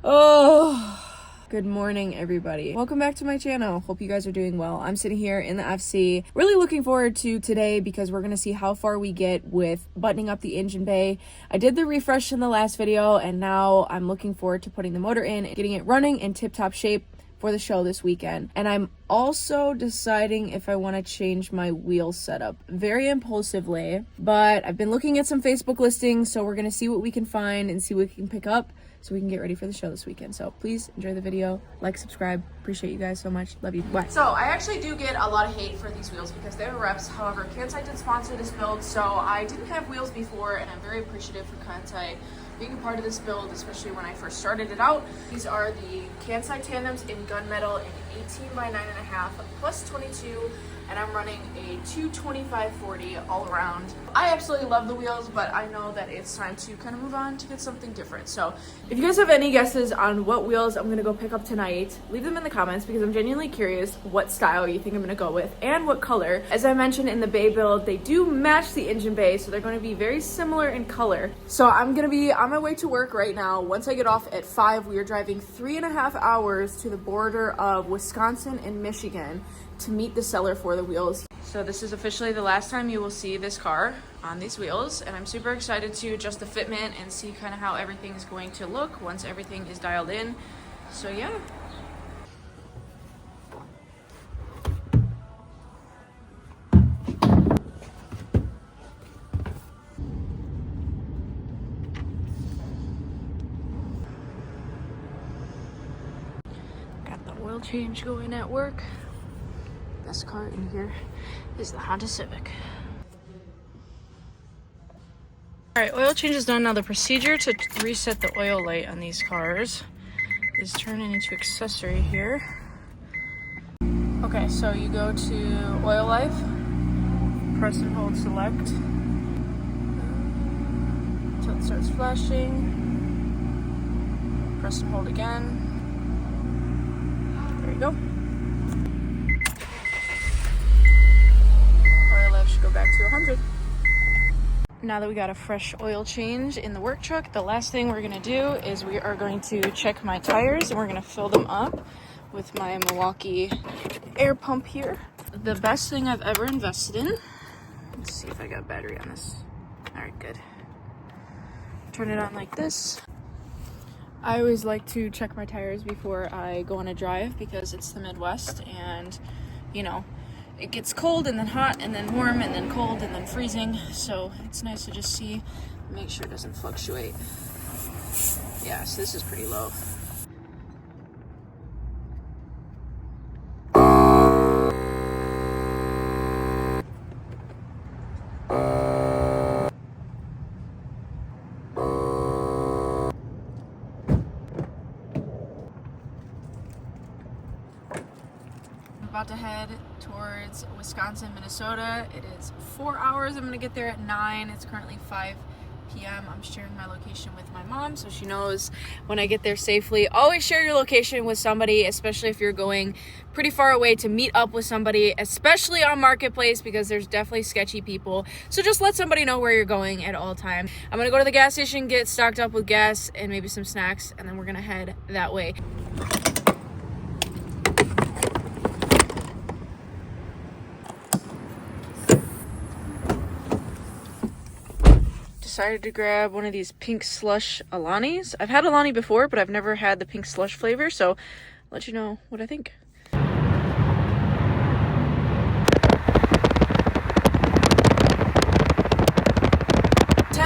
Oh, good morning, everybody. Welcome back to my channel. Hope you guys are doing well. I'm sitting here in the FC. Really looking forward to today because we're gonna see how far we get with buttoning up the engine bay. I did the refresh in the last video, and now I'm looking forward to putting the motor in and getting it running in tip-top shape for the show this weekend. And I'm also deciding if I want to change my wheel setup very impulsively, but I've been looking at some Facebook listings, so we're gonna see what we can find and see what we can pick up so we can get ready for the show this weekend. So please enjoy the video, like, subscribe. Appreciate you guys so much. Love you. Bye. So I actually do get a lot of hate for these wheels because they're reps. However, Kansai did sponsor this build, so I didn't have wheels before, and I'm very appreciative for Kansai being a part of this build, especially when I first started it out. These are the Kansai tandems in gunmetal in 18 by 9.5 plus 22, and I'm running a 225/40 all around. I absolutely love the wheels, but I know that it's time to kind of move on to get something different. So if you guys have any guesses on what wheels I'm gonna go pick up tonight, leave them in the comments because I'm genuinely curious what style you think I'm gonna go with and what color. As I mentioned in the bay build, they do match the engine bay, so they're going to be very similar in color. So I'm gonna be on my way to work right now. Once I get off at 5, we are driving 3.5 hours to the border of Wisconsin and Michigan to meet the seller for the wheels. So this is officially the last time you will see this car on these wheels, and I'm super excited to adjust the fitment and see kind of how everything is going to look once everything is dialed in. So yeah. Got the oil change going at work. Best car in here is the Honda Civic. All right, oil change is done. Now the procedure to reset the oil light on these cars is turning into accessory here. Okay, so you go to oil life, press and hold select until it starts flashing, press and hold again. There you go. Should go back to 100. Now that we got a fresh oil change in the work truck, the last thing we're gonna do is we are going to check my tires, and we're gonna fill them up with my Milwaukee air pump here. The best thing I've ever invested in. Let's see if I got battery on this. All right, good. Turn it on like this. I always like to check my tires before I go on a drive because it's the Midwest, and you know, it gets cold and then hot and then warm and then cold and then freezing, so it's nice to just see, make sure it doesn't fluctuate. Yeah, so this is pretty low. About to head towards Wisconsin, Minnesota. It is 4 hours. I'm gonna get there at 9. It's currently 5 p.m. I'm sharing my location with my mom so she knows when I get there safely. Always share your location with somebody, especially if you're going pretty far away to meet up with somebody, especially on Marketplace, because there's definitely sketchy people. So just let somebody know where you're going at all times. I'm gonna go to the gas station, get stocked up with gas and maybe some snacks, and then we're gonna head that way. Decided to grab one of these pink slush Alanis. I've had Alani before, but I've never had the pink slush flavor, so I'll let you know what I think.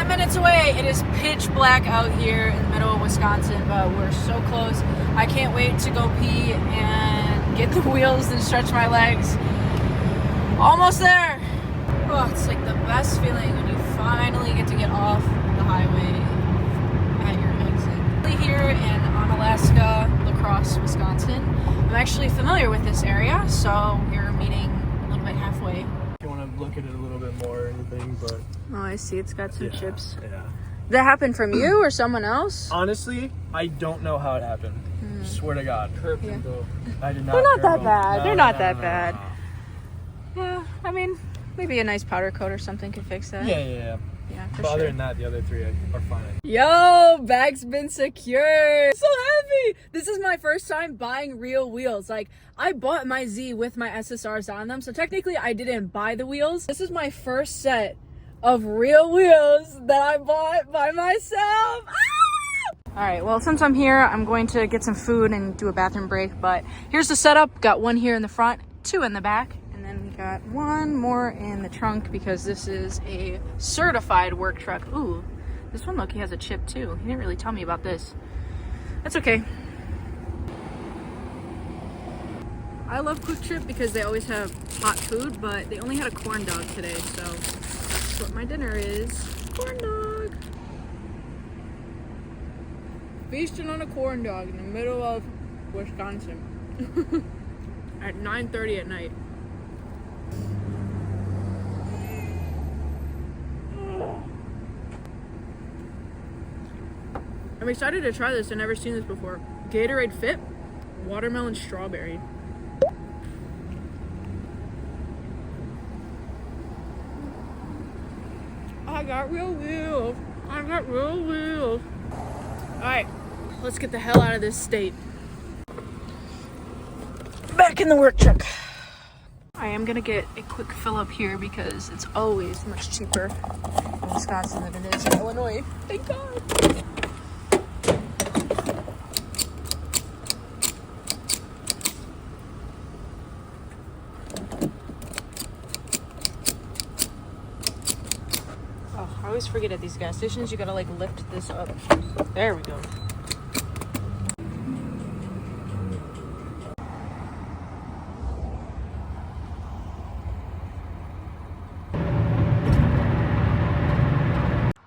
Minutes away. It is pitch black out here in the middle of Wisconsin, but we're so close. I can't wait to go pee and get the wheels and stretch my legs. Almost there. Oh, it's like the best feeling when you finally get to get off the highway at your exit. Here in Onalaska, La Crosse, Wisconsin. I'm actually familiar with this area, so we're meeting a little bit halfway. If you want to look at it a little bit more or anything, but... Oh, I see. It's got some chips. Yeah. That happened from you or someone else? Honestly, I don't know how it happened. Swear to God. Curb and go. I did not. They're not that bad. No, They're not no, that no, bad. no. Yeah, I mean, maybe a nice powder coat or something could fix that. Yeah, for but sure. other than that, the other three are fine. Yo, bag's been secured. So happy. This is my first time buying real wheels. Like, I bought my Z with my SSRs on them, so technically I didn't buy the wheels. This is my first set of real wheels that I bought by myself. All right, well, since I'm here, I'm going to get some food and do a bathroom break, but here's the setup. Got one here in the front, two in the back, and then we got one more in the trunk because this is a certified work truck. Ooh, this one, look, he has a chip too. He didn't really tell me about this. That's okay. I love Quick Trip because they always have hot food, but they only had a corn dog today, so that's what my dinner is. Corn dog. Feasting on a corn dog in the middle of Wisconsin at 9:30 at night. I'm excited to try this. I've never seen this before. Gatorade Fit watermelon strawberry. I got real wheels. I got real wheels. All right, let's get the hell out of this state. Back in the work truck. I am gonna get a quick fill up here because it's always much cheaper in Wisconsin than it is in Illinois. Thank God. Oh, I always forget at these gas stations you gotta like lift this up. There we go.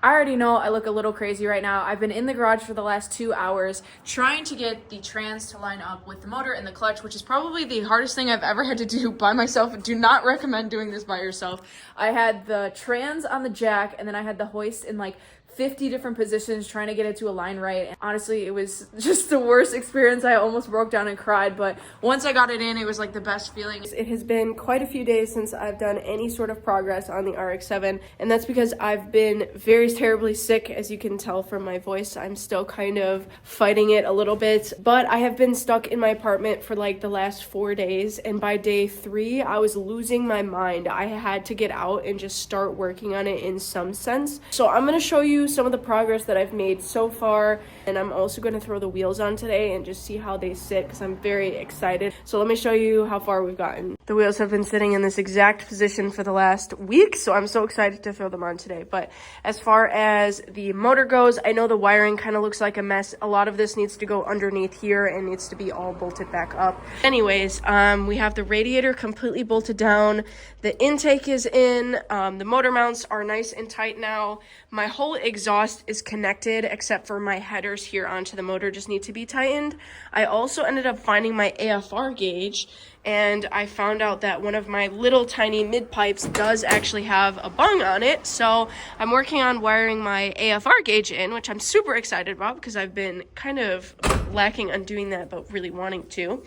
I already know I look a little crazy right now. I've been in the garage for the last 2 hours trying to get the trans to line up with the motor and the clutch, which is probably the hardest thing I've ever had to do by myself. Do not recommend doing this by yourself. I had the trans on the jack and then I had the hoist in like 50 different positions trying to get it to align right. And honestly, it was just the worst experience. I almost broke down and cried, but once I got it in, it was like the best feeling. It has been quite a few days since I've done any sort of progress on the RX-7, and that's because I've been very terribly sick. As you can tell from my voice, I'm still kind of fighting it a little bit, but I have been stuck in my apartment for like the last 4 days, and by day 3, I was losing my mind. I had to get out and just start working on it in some sense. So I'm going to show you some of the progress that I've made so far, and I'm also going to throw the wheels on today and just see how they sit because I'm very excited. So let me show you how far we've gotten. The wheels have been sitting in this exact position for the last week, so I'm so excited to throw them on today. But as far as the motor goes, I know the wiring kind of looks like a mess. A lot of this needs to go underneath here and needs to be all bolted back up. Anyways, we have the radiator completely bolted down. The intake is in. The motor mounts are nice and tight now. My whole exhaust is connected except for my headers here onto the motor just need to be tightened. I also ended up finding my AFR gauge, and I found out that one of my little tiny mid pipes does actually have a bung on it. So I'm working on wiring my AFR gauge in, which I'm super excited about because I've been kind of lacking on doing that, but really wanting to.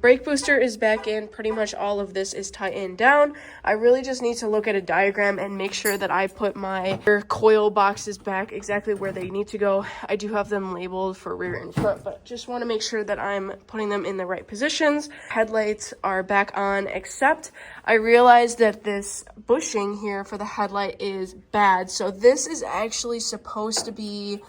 Brake booster is back in. Pretty much all of this is tightened down. I really just need to look at a diagram and make sure that I put my coil boxes back exactly where they need to go. I do have them labeled for rear and front, but just want to make sure that I'm putting them in the right positions. Headlights are back on, except I realized that this bushing here for the headlight is bad. So this is actually supposed to be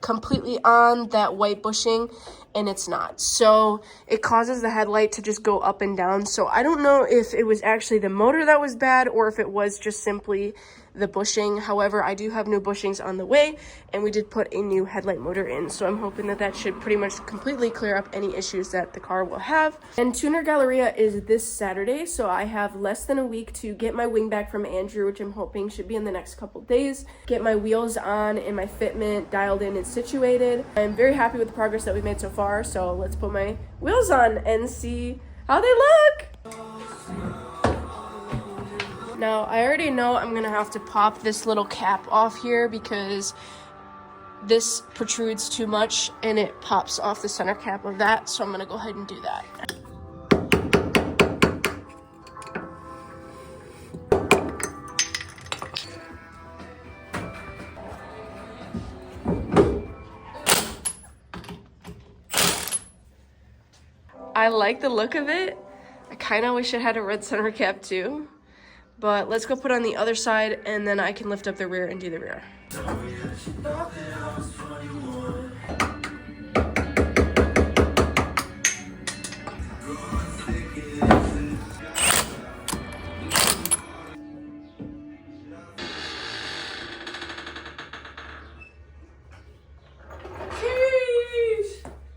completely on, that white bushing, and it's not. So it causes the headlight to just go up and down. So I don't know if it was actually the motor that was bad or if it was just simply the bushing. However, I do have new bushings on the way, and we did put a new headlight motor in. So I'm hoping that that should pretty much completely clear up any issues that the car will have. And Tuner Galleria is this Saturday, so I have less than a week to get my wing back from Andrew, which I'm hoping should be in the next couple days. Get my wheels on and my fitment dialed in and situated. I'm very happy with the progress that we've made so far, so let's put my wheels on and see how they look. Now, I already know I'm gonna have to pop this little cap off here because this protrudes too much and it pops off the center cap of that, so I'm gonna go ahead and do that. I like the look of it. I kind of wish it had a red center cap too. But let's go put on the other side, and then I can lift up the rear and do the rear.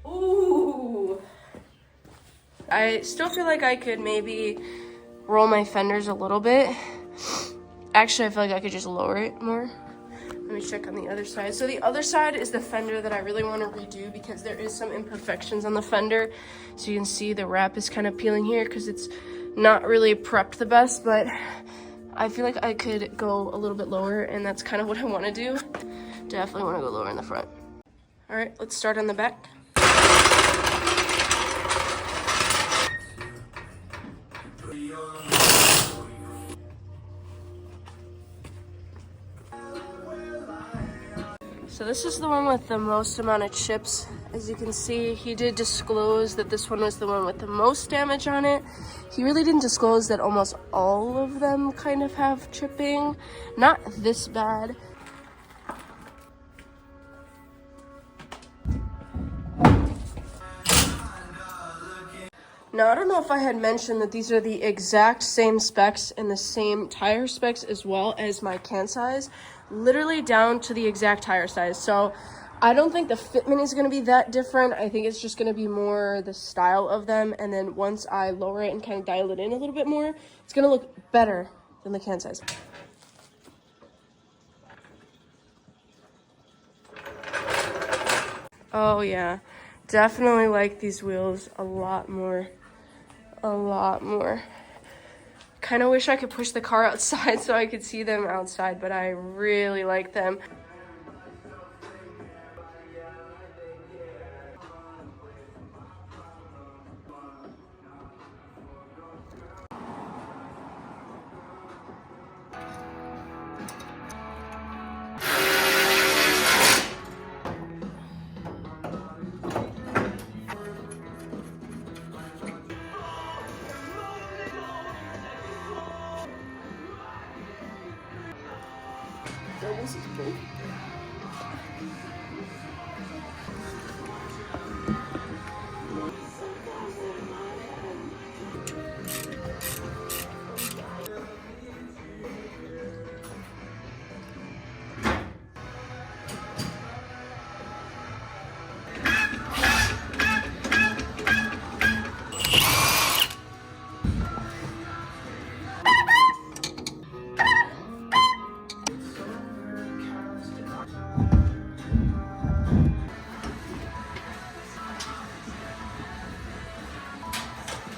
Ooh. I still feel like I could maybe roll my fenders a little bit. Actually, I feel like I could just lower it more. Let me check on the other side. So the other side is the fender that I really want to redo because there is some imperfections on the fender. So you can see the wrap is kind of peeling here because it's not really prepped the best, but I feel like I could go a little bit lower, and that's kind of what I want to do. Definitely want to go lower in the front. All right, let's start on the back. So this is the one with the most amount of chips. As you can see, he did disclose that this one was the one with the most damage on it. He really didn't disclose that almost all of them kind of have chipping. Not this bad. Now, I don't know if I had mentioned that these are the exact same specs and the same tire specs as well as my can size, literally down to the exact tire size. So I don't think the fitment is going to be that different. I think it's just going to be more the style of them. And then once I lower it and kind of dial it in a little bit more, it's going to look better than the can size. Oh yeah, definitely like these wheels a lot more. Kind of wish I could push the car outside so I could see them outside, but I really like them.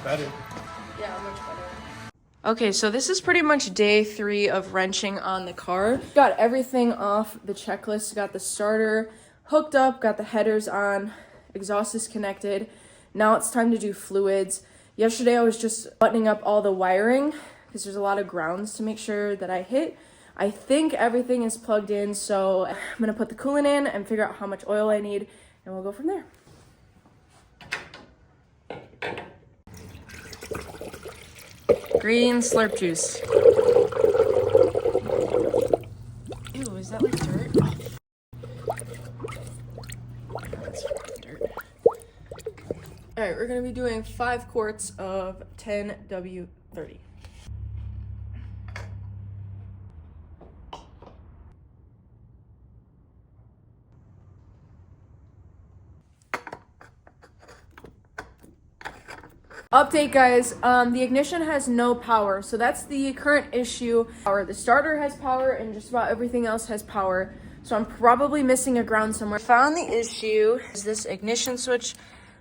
Better. Yeah, much better. Okay, so this is pretty much day 3 of wrenching on the car. Got everything off the checklist. Got the starter hooked up, got the headers on, exhaust is connected. Now it's time to do fluids. Yesterday I was just buttoning up all the wiring because there's a lot of grounds to make sure that I hit. I think everything is plugged in, so I'm gonna put the coolant in and figure out how much oil I need, and we'll go from there. Green slurp juice. Ew, is that like dirt? Oh. That's dirt. Alright, we're gonna be doing 5 quarts of 10W30. Update, guys, the ignition has no power, so that's the current issue. The starter has power and just about everything else has power, so I'm probably missing a ground somewhere. Found the issue is this ignition switch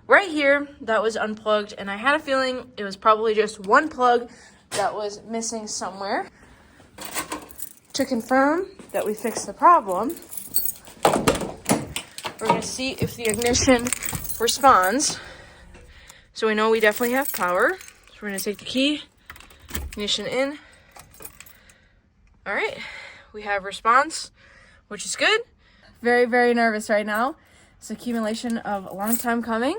right here that was unplugged, and I had a feeling it was probably just one plug that was missing somewhere. To confirm that we fixed the problem, we're gonna see if the ignition responds. So we know we definitely have power. So we're gonna take the key, ignition in. All right, we have response, which is good. Very, very nervous right now. It's accumulation of a long time coming.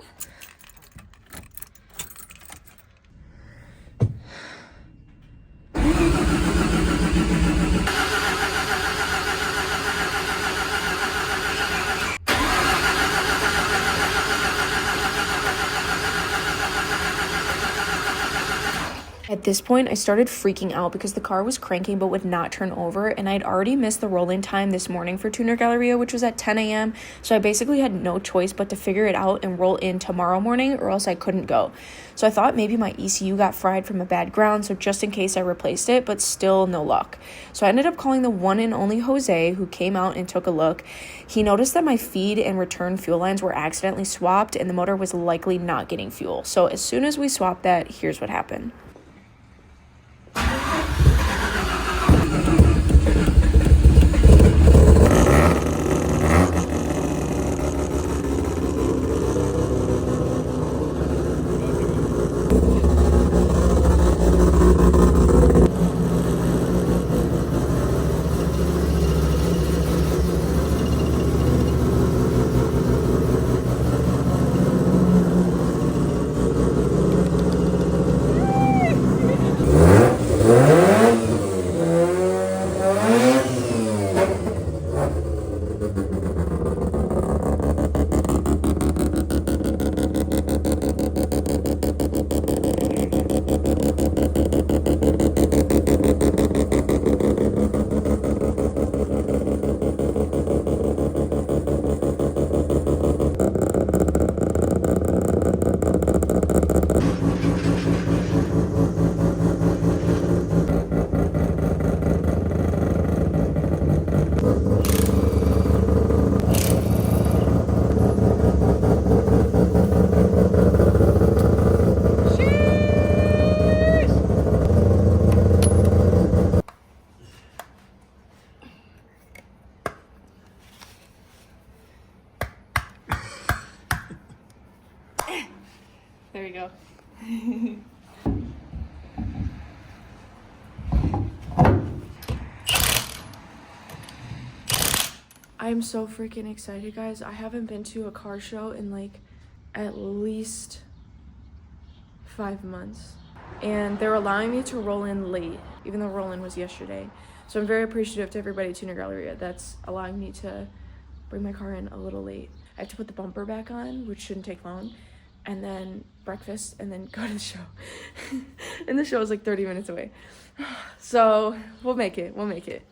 At this point, I started freaking out because the car was cranking but would not turn over, and I'd already missed the roll-in time this morning for Tuner Galleria, which was at 10 a.m. So I basically had no choice but to figure it out and roll in tomorrow morning, or else I couldn't go. So I thought maybe my ECU got fried from a bad ground, so just in case I replaced it, but still no luck. So I ended up calling the one and only Jose, who came out and took a look. He noticed that my feed and return fuel lines were accidentally swapped, and the motor was likely not getting fuel. So as soon as we swapped that, here's what happened. There you go. I'm so freaking excited, guys. I haven't been to a car show in like at least 5 months. And they're allowing me to roll in late, even though roll-in was yesterday. So I'm very appreciative to everybody at Tuner Galleria that's allowing me to bring my car in a little late. I have to put the bumper back on, which shouldn't take long, and then breakfast, and then go to the show. And the show is like 30 minutes away. So we'll make it. We'll make it.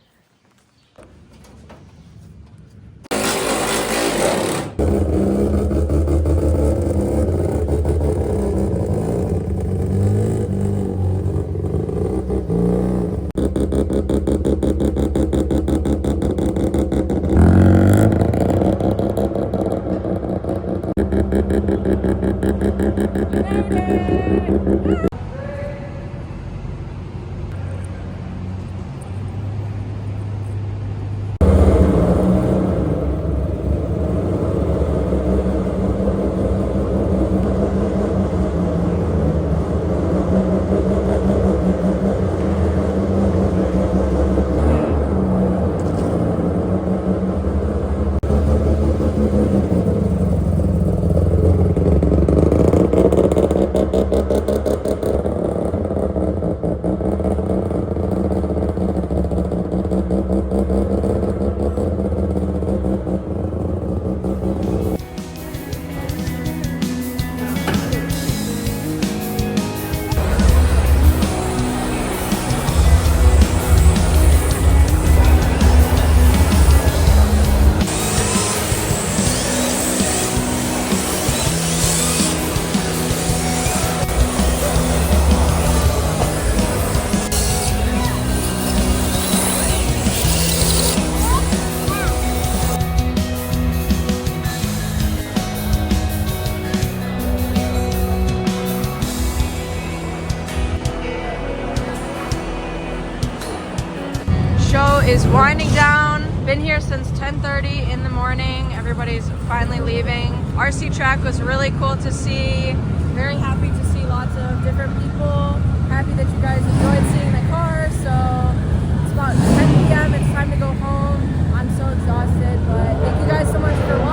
Is winding down. Been here since 10:30 in the morning. Everybody's finally leaving. RC track was really cool to see. Very happy to see lots of different people. Happy that you guys enjoyed seeing the car. So it's about 10 p.m. It's time to go home. I'm so exhausted, but thank you guys so much for watching.